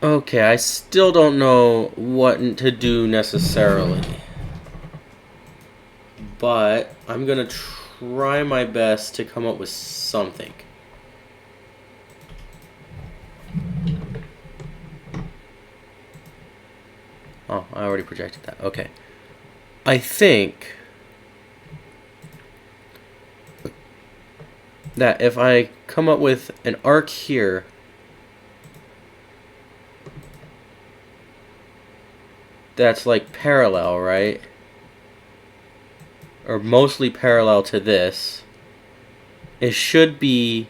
Okay, I still don't know what to do necessarily. But I'm gonna try my best to come up with something. Oh, I already projected that. Okay. I think that if I come up with an arc here, that's like parallel, right? Or mostly parallel to this, it should be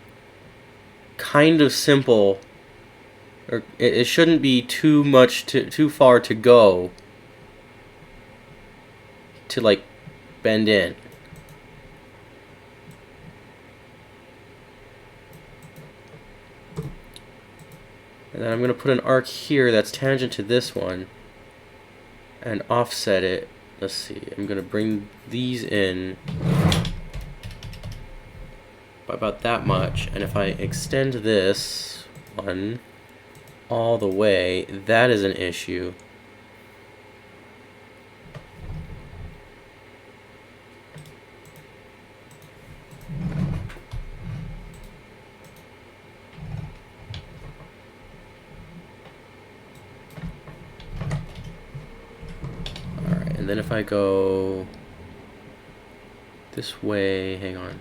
kind of simple, or it shouldn't be too far to go to like bend in. And then I'm going to put an arc here that's tangent to this one and offset it. Let's see, I'm going to bring these in by about that much, and if I extend this one all the way, that is an issue. And then if I go this way, hang on,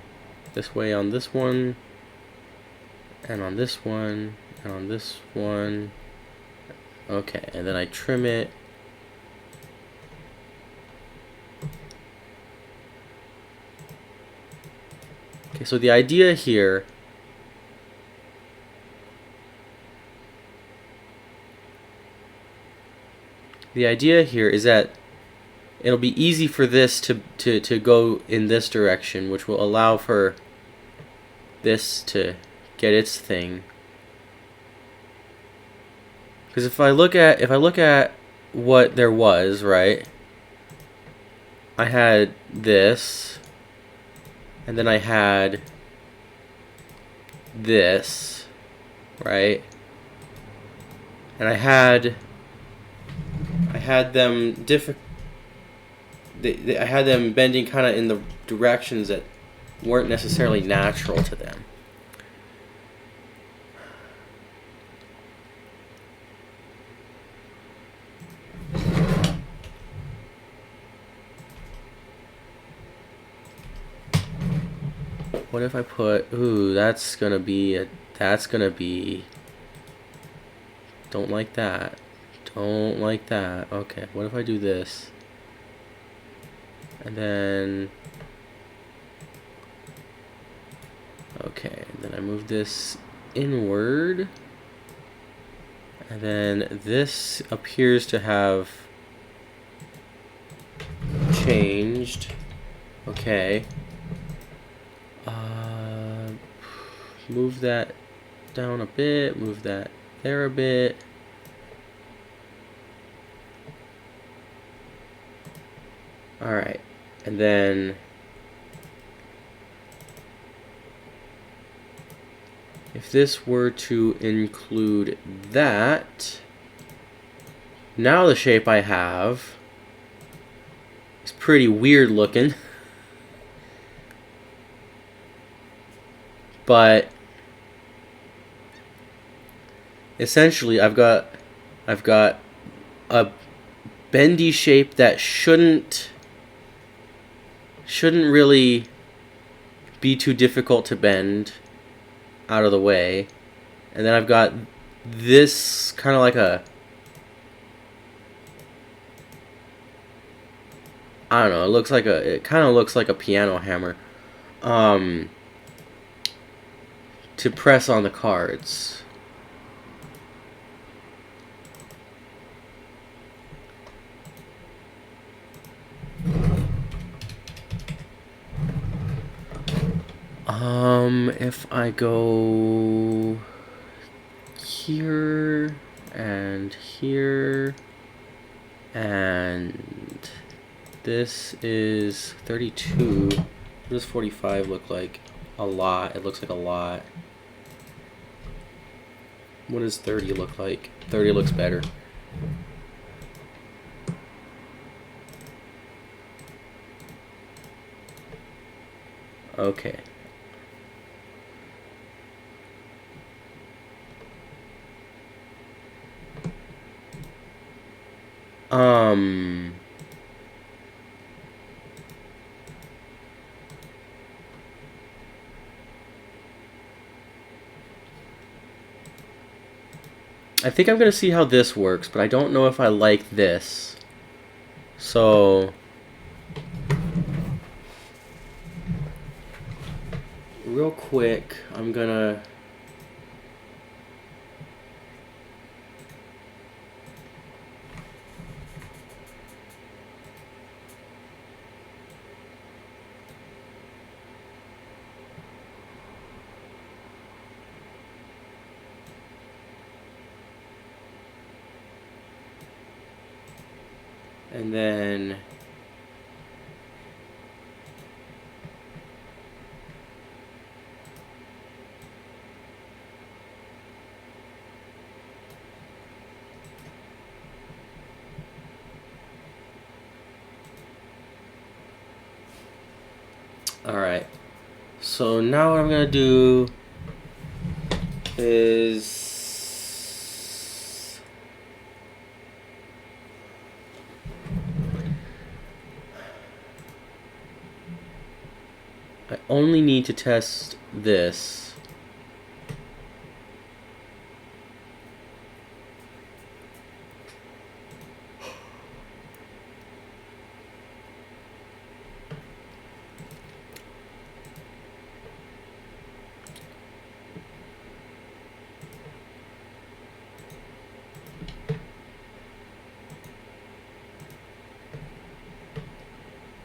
this way on this one, and on this one, and on this one, okay, and then I trim it. Okay, so the idea here is that it'll be easy for this to go in this direction, which will allow for this to get its thing. Because if I look at what there was, right? I had this, and then I had this, right? And I had them I had them bending kind of in the directions that weren't necessarily natural to them. What if I put, ooh, that's gonna be, don't like that. Don't like that. Okay, what if I do this? And then, okay, and then I move this inward. And then this appears to have changed. Okay. Move that down a bit, move that there a bit. Alright, and then if this were to include that, now the shape I have is pretty weird looking. But essentially I've got a bendy shape that shouldn't really be too difficult to bend out of the way. And then I've got this kind of like I don't know, it kind of looks like a piano hammer to press on the cards. If I go here and here, and this is 32, what does 45 look like? A lot. It looks like a lot. What does 30 look like? 30 looks better. Okay. I think I'm gonna see how this works, but I don't know if I like this. So real quick, I'm gonna and then alright. So now what I'm gonna do is I only need to test this.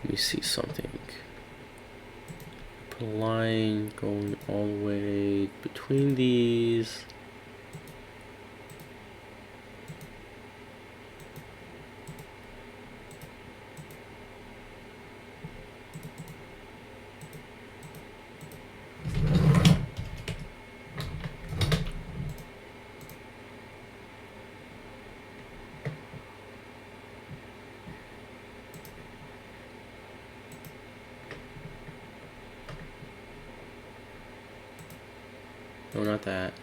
Let me see something. Put a line going all the way between these. No, not that.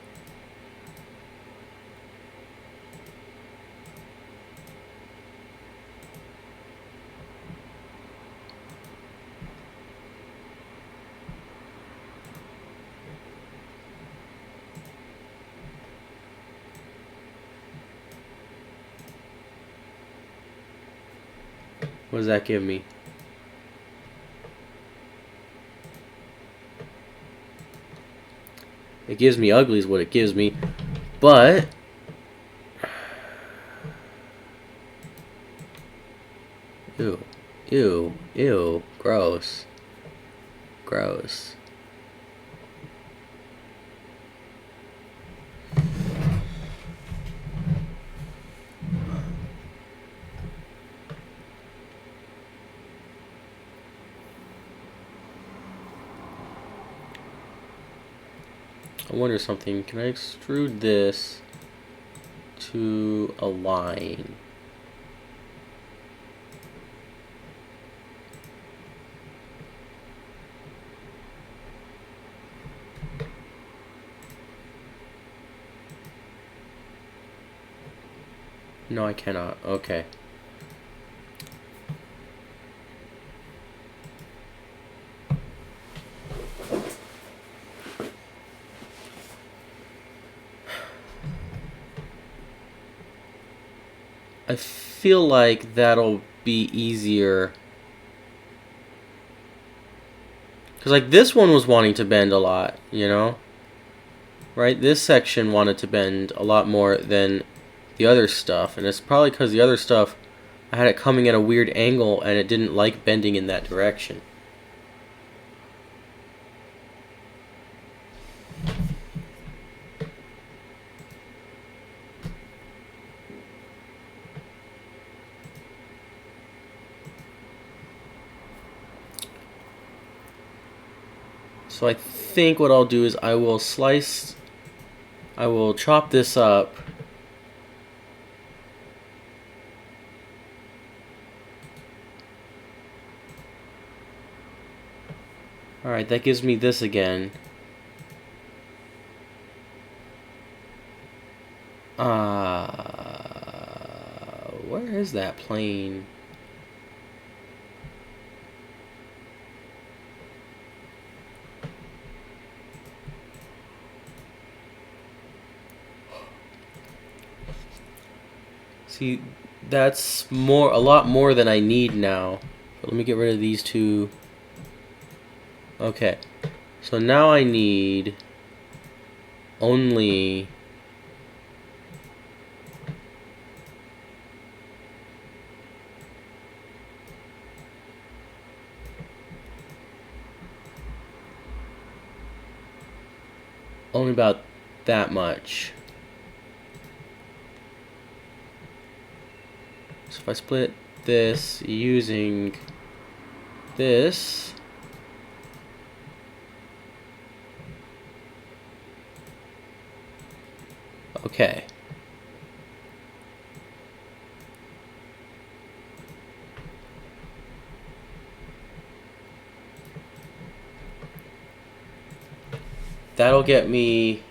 What does that give me? It gives me ugly is what it gives me, but ew, ew, ew, gross, gross. I wonder something. Can I extrude this to a line? No, I cannot. Okay. I feel like that'll be easier. Because, like, this one was wanting to bend a lot, you know? Right? This section wanted to bend a lot more than the other stuff. And it's probably because the other stuff, I had it coming at a weird angle and it didn't like bending in that direction. So I think what I'll do is I will slice, I will chop this up. Alright, that gives me this again. Where is that plane? See, that's a lot more than I need now. But let me get rid of these two. Okay, so now I need only about that much. So if I split this using this, okay. That'll get me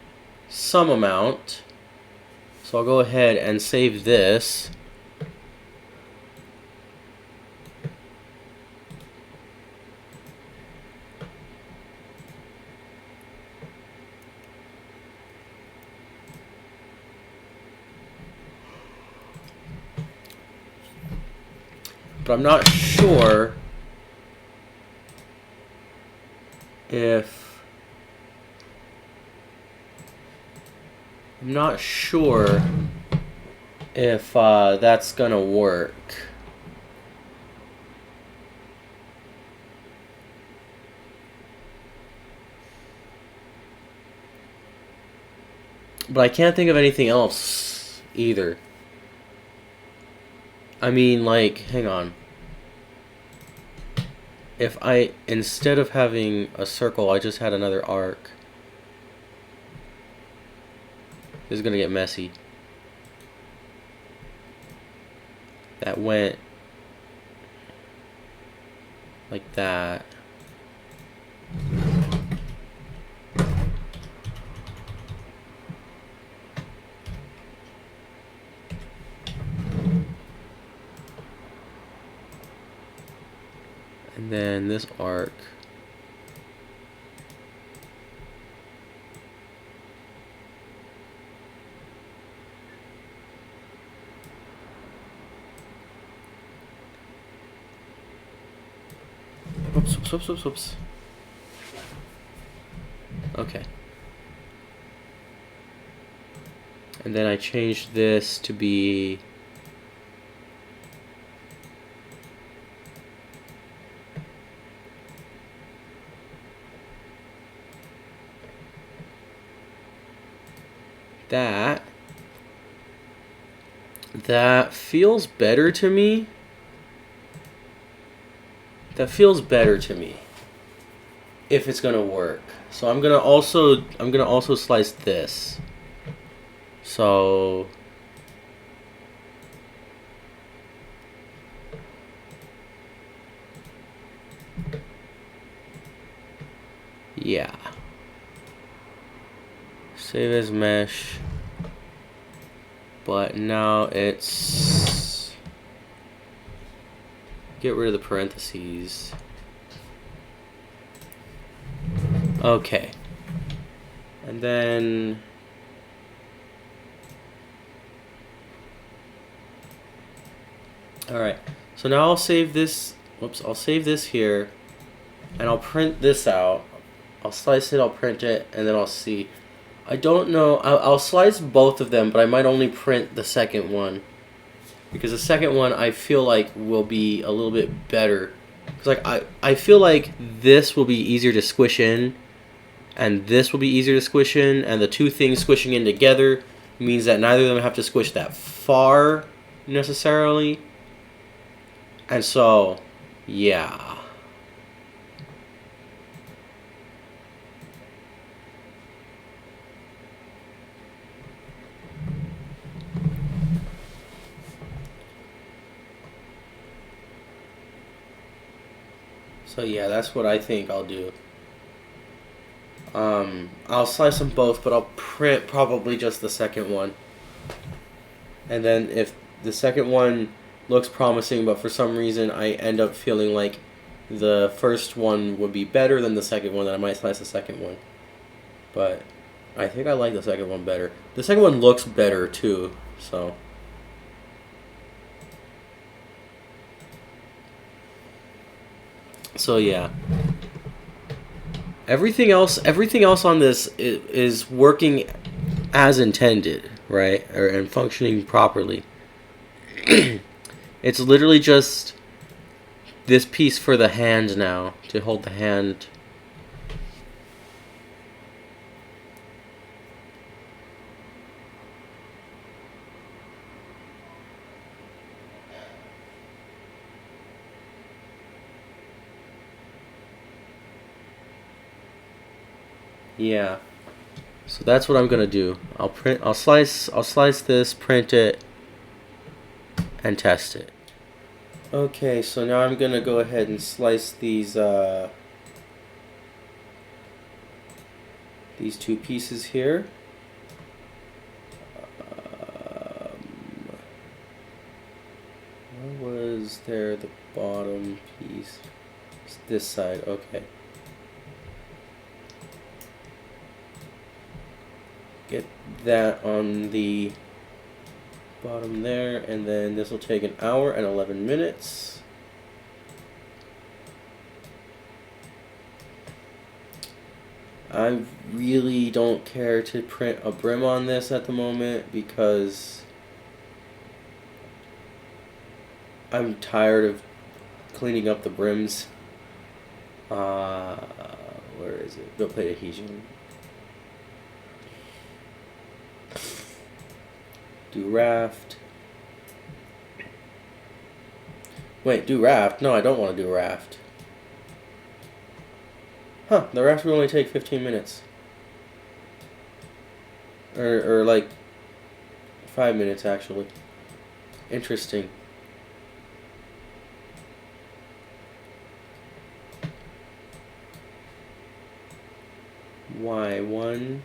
some amount. So I'll go ahead and save this. But I'm not sure if that's gonna work. But I can't think of anything else either. I mean, like, hang on. If I, instead of having a circle, I just had another arc. This is gonna get messy. That went like that. And then this arc. Oops. Okay. And then I changed this to be that. That feels better to me. That feels better to me. If it's gonna work. So I'm gonna also slice this. So yeah. Save as mesh. But now it's get rid of the parentheses. Okay. And then alright. So now I'll save this. Whoops, I'll save this here. And I'll print this out. I'll slice it, I'll print it, and then I'll see. I don't know. I'll slice both of them, but I might only print the second one. Because the second one I feel like will be a little bit better. Because like I feel like this will be easier to squish in. And this will be easier to squish in. And the two things squishing in together means that neither of them have to squish that far necessarily. And so, yeah. So yeah, that's what I think I'll do. I'll slice them both, but I'll print probably just the second one. And then if the second one looks promising, but for some reason I end up feeling like the first one would be better than the second one, then I might slice the second one. But I think I like the second one better. The second one looks better too, so. So yeah. Everything else on this is working as intended, right? And functioning properly. It's literally just this piece for the hand now, to hold the hand. Yeah. So that's what I'm gonna do. I'll slice this, print it, and test it. Okay, so now I'm gonna go ahead and slice these two pieces here. Where was there the bottom piece? It's this side, okay. Get that on the bottom there, and then this will take 1 hour and 11 minutes. I really don't care to print a brim on this at the moment because I'm tired of cleaning up the brims. Where is it? Duel Blade adhesion. Do raft. Wait, do raft? No, I don't want to do raft. Huh, the raft will only take 15 minutes. Or like 5 minutes actually. Interesting. Why? 1,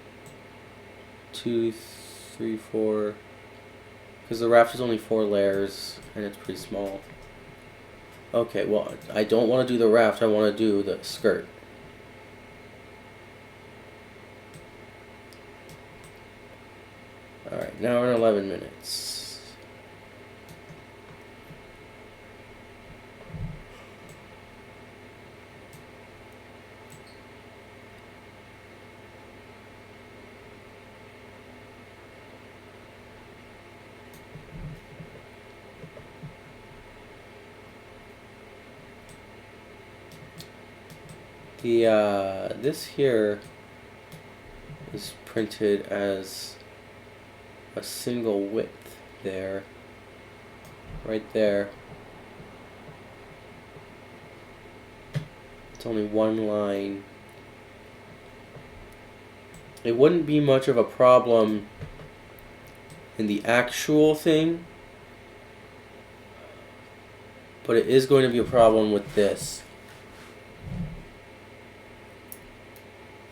2, 3, 4. Because the raft is only 4 layers and it's pretty small. Okay, well, I don't want to do the raft, I want to do the skirt. Alright, now we're in 11 minutes. This here is printed as a single width there, right there. It's only one line. It wouldn't be much of a problem in the actual thing, but it is going to be a problem with this.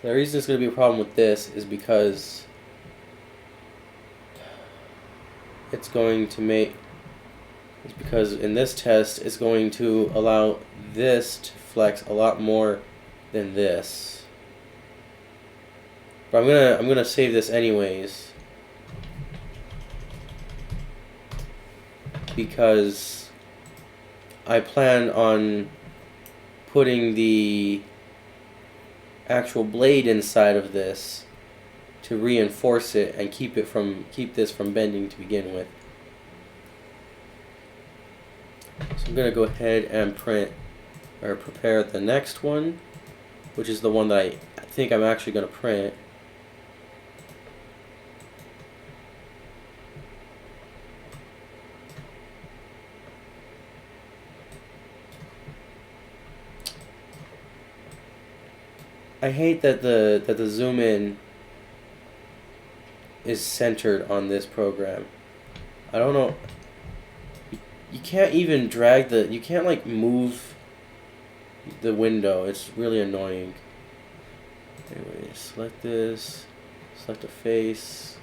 The reason it's going to be a problem with this is because it's going to make, it's because in this test it's going to allow this to flex a lot more than this. But I'm gonna save this anyways because I plan on putting the actual blade inside of this to reinforce it and keep this from bending to begin with. So I'm gonna go ahead and prepare the next one, which is the one that I think I'm actually gonna print. I hate that the zoom in is centered on this program. I don't know. You can't even drag you can't like move the window. It's really annoying. Anyway, select this. Select a face.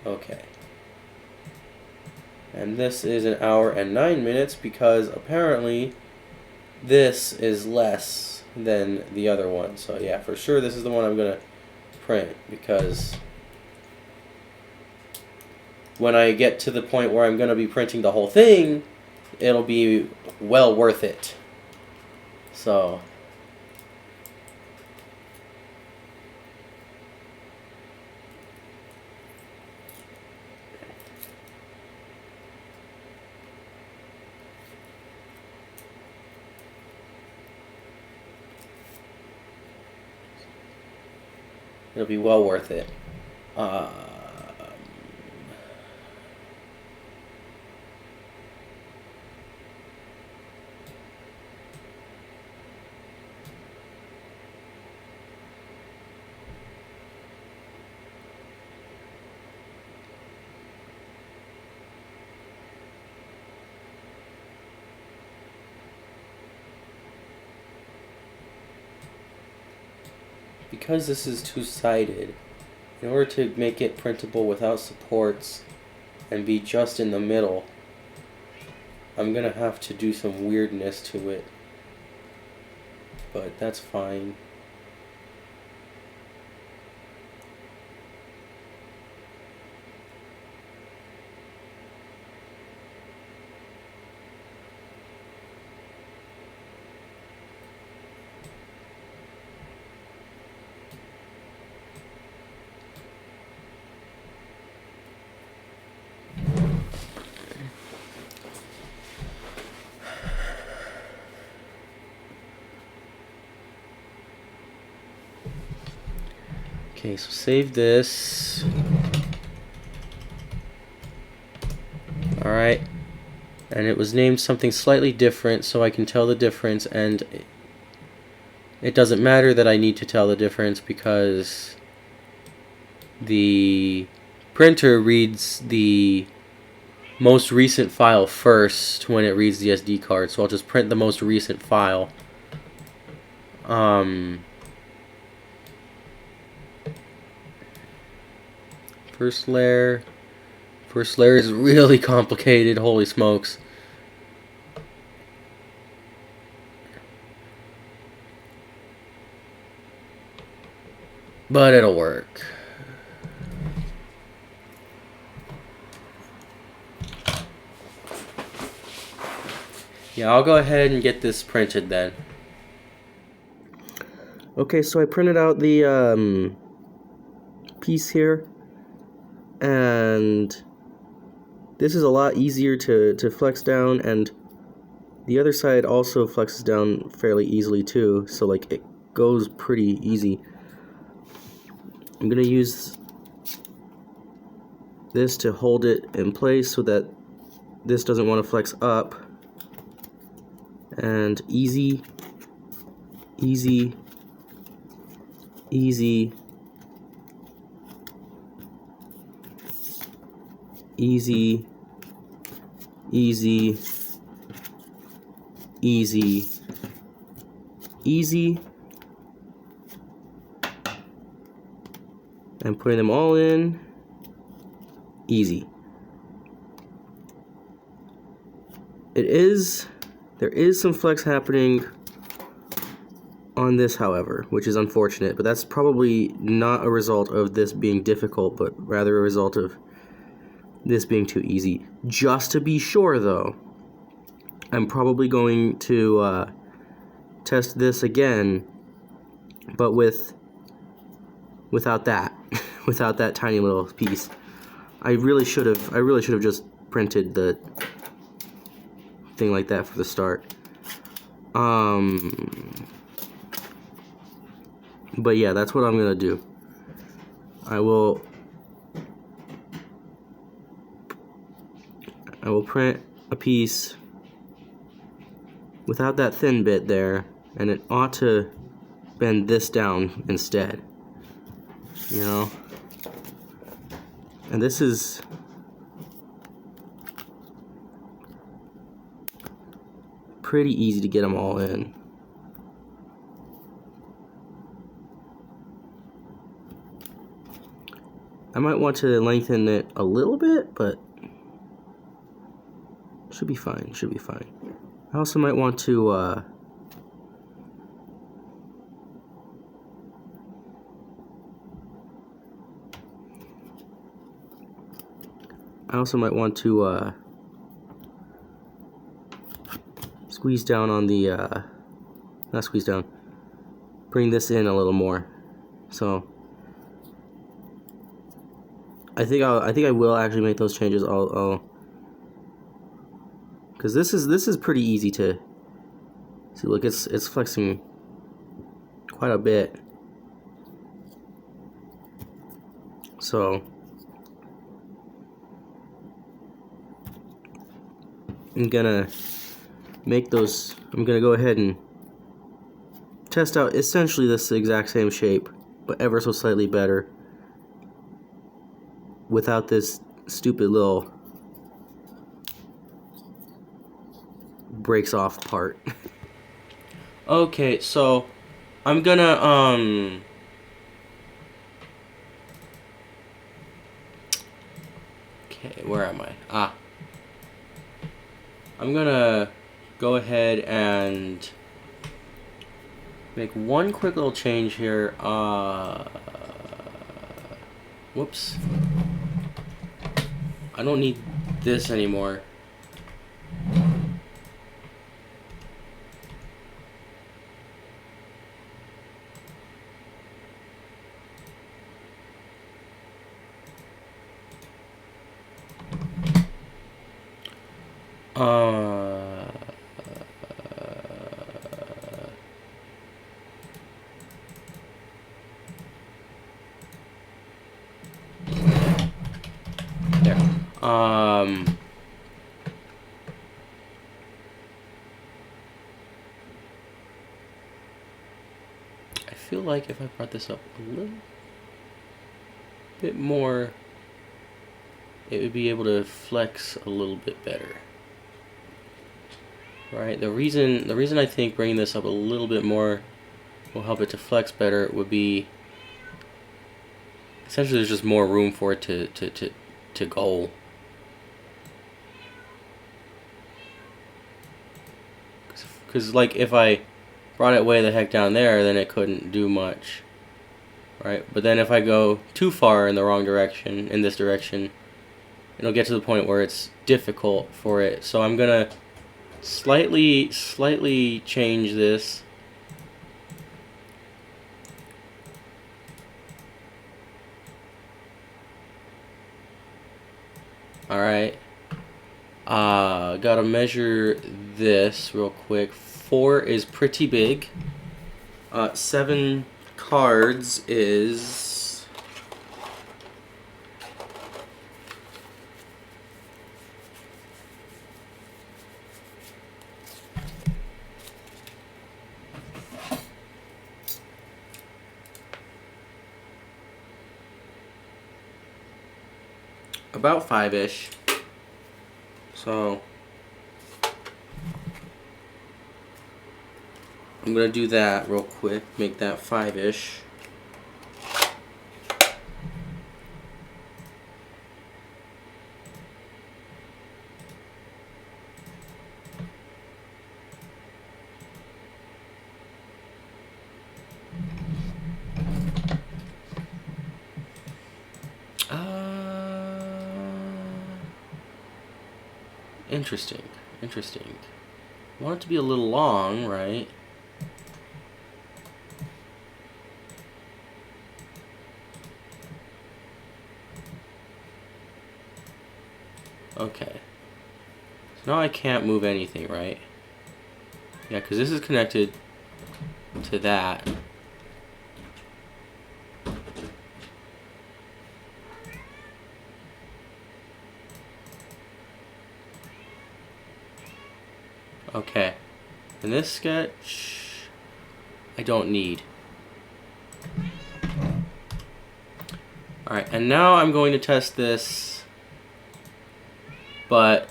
Okay. And this is 1 hour and 9 minutes because apparently this is less than the other one. So yeah, for sure this is the one I'm going to print because when I get to the point where I'm going to be printing the whole thing, it'll be well worth it. So it'll be well worth it. Because this is two-sided, in order to make it printable without supports and be just in the middle, I'm gonna have to do some weirdness to it, but that's fine. Okay, so save this. Alright. And it was named something slightly different so I can tell the difference, and it doesn't matter that I need to tell the difference because the printer reads the most recent file first when it reads the SD card, so I'll just print the most recent file. First layer is really complicated, holy smokes. But it'll work. Yeah, I'll go ahead and get this printed then. Okay, so I printed out the piece here, and this is a lot easier to flex down, and the other side also flexes down fairly easily too, so like it goes pretty easy. I'm gonna use this to hold it in place so that this doesn't want to flex up, and easy, easy, easy, easy, easy, easy, easy, and putting them all in, easy. There is some flex happening on this, however, which is unfortunate, but that's probably not a result of this being difficult, but rather a result of this being too easy. Just to be sure, though, I'm probably going to test this again, but without that, without that tiny little piece. I really should have just printed the thing like that for the start. But yeah, that's what I'm gonna do. I will print a piece without that thin bit there, and it ought to bend this down instead, you know? And this is pretty easy to get them all in. I might want to lengthen it a little bit, but should be fine, should be fine. I also might want to I also might want to squeeze down on the not squeeze down, bring this in a little more. So I think I will actually make those changes. Because this is pretty easy to see. Look, it's flexing quite a bit. So I'm gonna make those. I'm gonna go ahead and test out essentially this exact same shape, but ever so slightly better, without this stupid little breaks off part. Okay, so I'm gonna okay, where am I? I'm gonna go ahead and make one quick little change here. Whoops. I don't need this anymore. There. I feel like if I brought this up a little bit more, it would be able to flex a little bit better. Right? The reason I think bringing this up a little bit more will help it to flex better would be essentially there's just more room for it to go. Because like if I brought it way the heck down there, then it couldn't do much. Right? But then if I go too far in the wrong direction, in this direction, it'll get to the point where it's difficult for it. So I'm gonna slightly change this. Alright. Gotta measure this real quick. 4 is pretty big. 7 cards is about 5-ish. So I'm gonna do that real quick, make that 5-ish. Interesting. I want it to be a little long, right? Okay. So now I can't move anything, right? Yeah, because this is connected to that. Okay. And this sketch, I don't need. Alright, and now I'm going to test this, but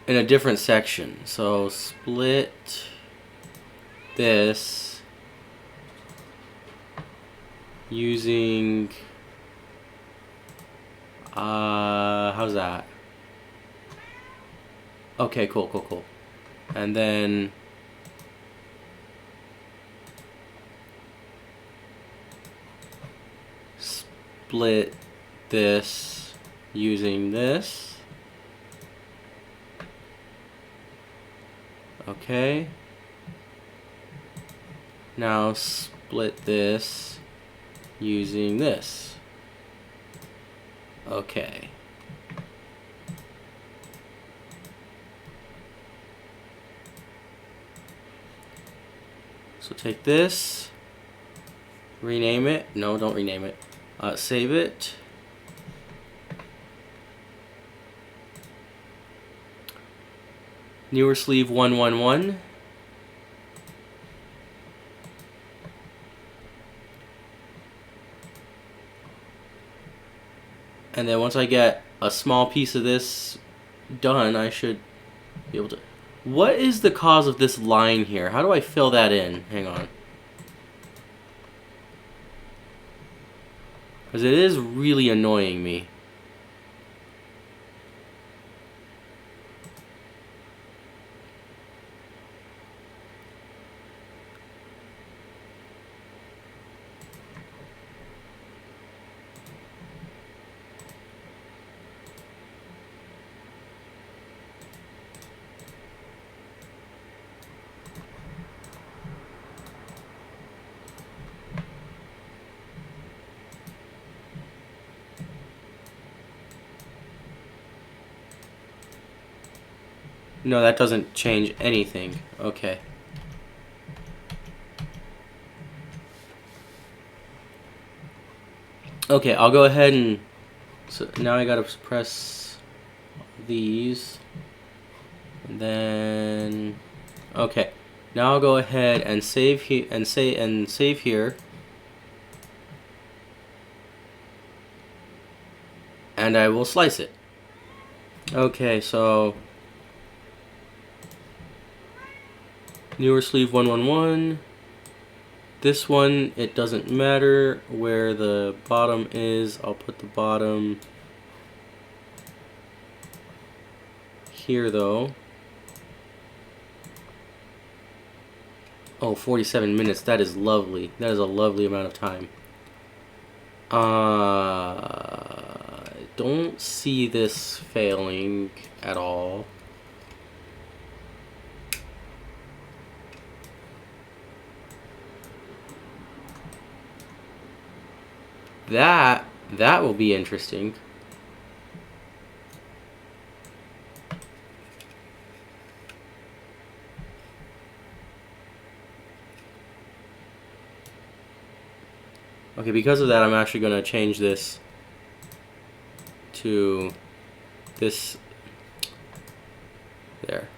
in a different section. So split this using How's that? Okay, cool. And then split this using this. Okay. Now split this using this. Okay. So take this, rename it. No, don't rename it. Save it. Newer sleeve 111. And then once I get a small piece of this done, I should be able to... What is the cause of this line here? How do I fill that in? Hang on. Because it is really annoying me. No, that doesn't change anything. Okay. Okay, I'll go ahead and... So now I gotta press these. And then... Okay. Now I'll go ahead and save here and save here. And I will slice it. Okay, so... Newer sleeve 111. This one, it doesn't matter where the bottom is. I'll put the bottom here though. Oh, 47 minutes. That is lovely. That is a lovely amount of time. I don't see this failing at all. That will be interesting. Okay, because of that, I'm actually going to change this to this there.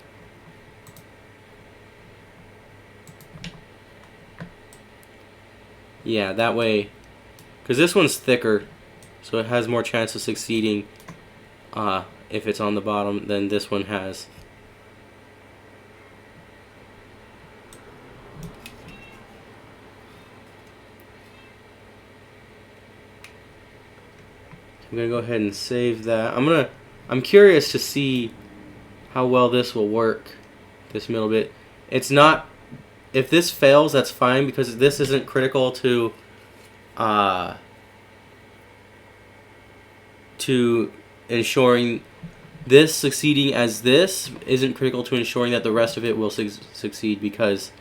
Yeah, that way, because this one's thicker, so it has more chance of succeeding if it's on the bottom than this one has. I'm gonna go ahead and save that. I'm curious to see how well this will work, this middle bit. It's not, if this fails, that's fine, because this isn't critical to ensuring this succeeding as this isn't critical to ensuring that the rest of it will succeed, because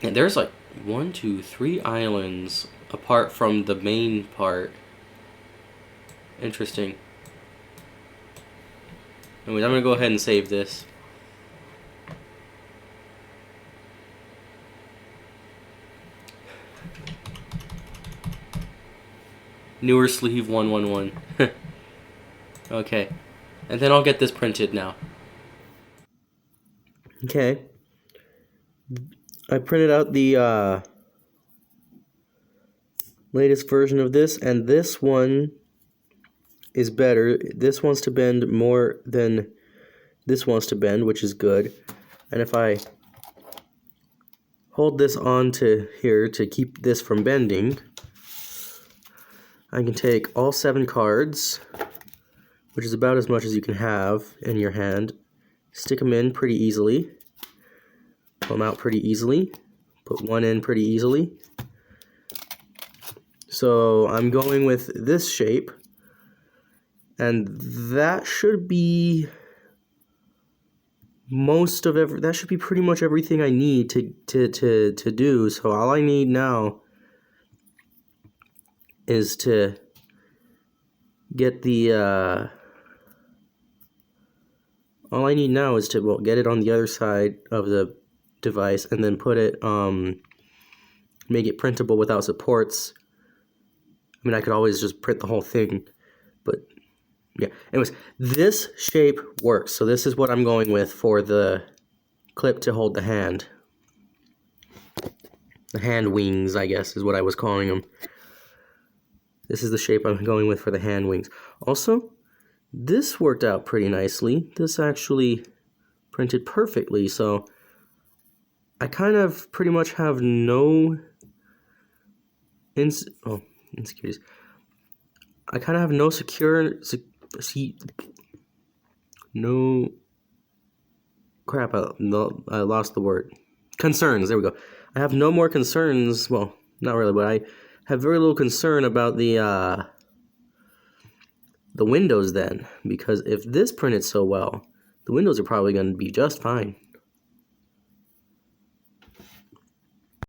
there's like 1, 2, 3 islands apart from the main part. Interesting. Anyways, I'm going to go ahead and save this. Newer sleeve 111. Okay. And then I'll get this printed now. Okay. I printed out the latest version of this, and this one is better. This wants to bend more than this wants to bend, which is good. And if I hold this on to here to keep this from bending, I can take all 7 cards, which is about as much as you can have in your hand, stick them in pretty easily, pull them out pretty easily, put one in pretty easily. So I'm going with this shape, and that should be that should be pretty much everything I need to do. So all I need now is to get the get it on the other side of the device, and then put it make it printable without supports. I mean, I could always just print the whole thing, but yeah. Anyways, this shape works. So this is what I'm going with for the clip to hold the hand. The hand wings, I guess, is what I was calling them. This is the shape I'm going with for the hand wings. Also, this worked out pretty nicely. This actually printed perfectly, so I kind of pretty much have no insecurities. I kind of have no no crap. I lost the word. Concerns. There we go. I have no more concerns. Well, not really, but I have very little concern about the windows then, because if this printed so well, the windows are probably going to be just fine.